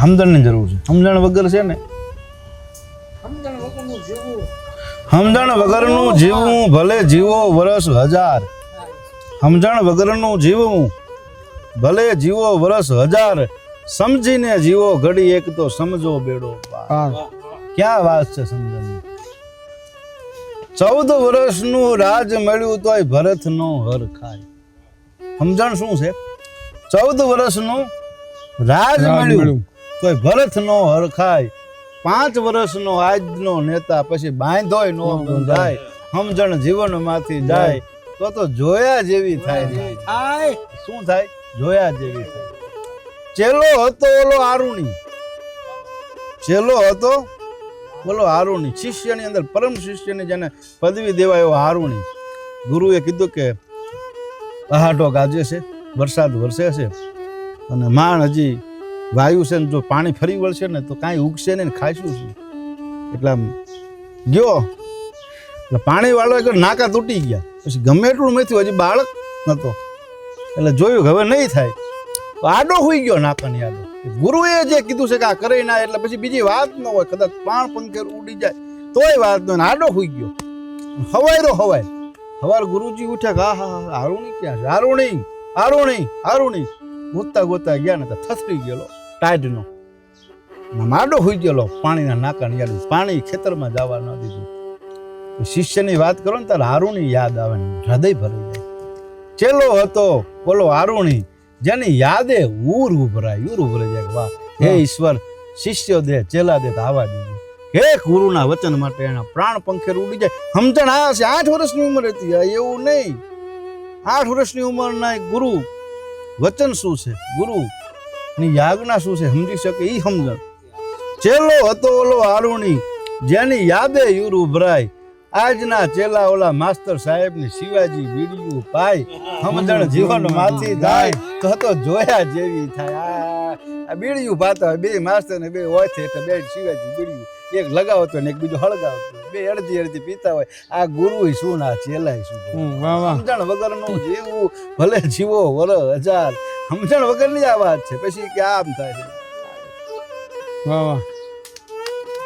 સમજણની જરૂર છે. સમજણ વગર છે ને, સમજણ વગરનું જીવવું ભલે જીવો વર્ષ 1000. સમજણ વગરનું જીવવું ભલે જીવો વર્ષ 1000. સમજીને જીવો ઘડી એક તો સમજો બેડો પાર. ક્યાં વાત છે સમજણની? 14 વર્ષનું રાજ મળ્યું તોય ભરત નો હર ખાય. સમજણ શું છે? 14 વર્ષનું રાજ મળ્યું તોય ભરત નો હર ખાય. 5 વર્ષનો આજનો નેતા પછી બાંધોય નો બંધાય. સમજણ જીવનમાંથી જાય તો જોયા જેવી થાય. શું થાય? જોયા જેવી થાય. ચેલો હતો ઓલો આરુણી. ચેલો હતો બોલો આરુણી. શિષ્યની અંદર પરમ શિષ્યની જેને પદવી દેવાયો આરુણી. ગુરુએ કીધું કે પહાટો ગાજે છે, વરસાદ વરસે છે અને માણ હજી વાયુ છે ને જો પાણી ફરી વળશે ને તો કાંઈ ઉગશે નહીં, ખાઈશું શું? એટલે આમ ગયો એટલે પાણી વાળો એક નાકા તૂટી ગયા. પછી ગમે એટલું મેથ્યું, હજી બાળક નતો એટલે જોયું હવે નહીં થાય તો આડો હોઈ ગયો નાકાની આડો. ગુરુએ જે કીધું છે કે આ કરે ના એટલે પછી બીજી વાત ન હોય. કદાચ પ્રાણ પંખે ઉડી જાય તોય વાત ન હોય. આડો હોઈ ગયો. હવાર ગુરુજી ઉઠ્યા કે હા આરુણી ક્યાં છે? આરુણી ગોતા ગયા ને થસરી ગયેલો ટાઈડનો માડો હોઈ ગયેલો પાણીના નાકાની યાદ. પાણી ખેતરમાં જવા ન દીધું. શિષ્યની વાત કરો ને ત્યારે આરુણી યાદ આવે ને હૃદય ભરાઈ જાય. ચેલો હતો બોલો આરુણી જેની યાદે ઉર ઉભરાઈ જાય. વાહ હે ઈશ્વર, શિષ્યો દે ચેલા દે આવા દીધું. હે ગુરુના વચન માટે એના પ્રાણ પંખેર ઉડી જાય. સમજણ આ છે 8 વર્ષની ઉંમર હતી. એવું નહીં, 8 વર્ષની ઉંમરના ગુરુ વચન શું છે, ગુરુ ની યાજ્ઞા શું છે સમજી શકે ઈ સમજણ. ચેલો હતો ઓલો આરુણી જેની યાદે યુર ઉભરાય. આજના ચેલા ઓલા માસ્ટર સાહેબ ની શિવાજી બીડીયું પાય. સમજણ જીવન માંથી જાય તો જોયા જેવી થાય. આ બીડીયું પાતા હોય બે માસ્ટર ને બે હોય એટલે બે શિવાજી બીડીયું એક લગાવતો ને એક બીજું હળગાવતો, બે અડધી પીતા હોય. આ ગુરુ શું ના ચેલા શું? સમજણ વગર નું જીવવું ભલે જીવો વર્ષ 1000. સમજણ વગર ની આ વાત છે. પછી કે આમ થાય છે. વાહ વાહ.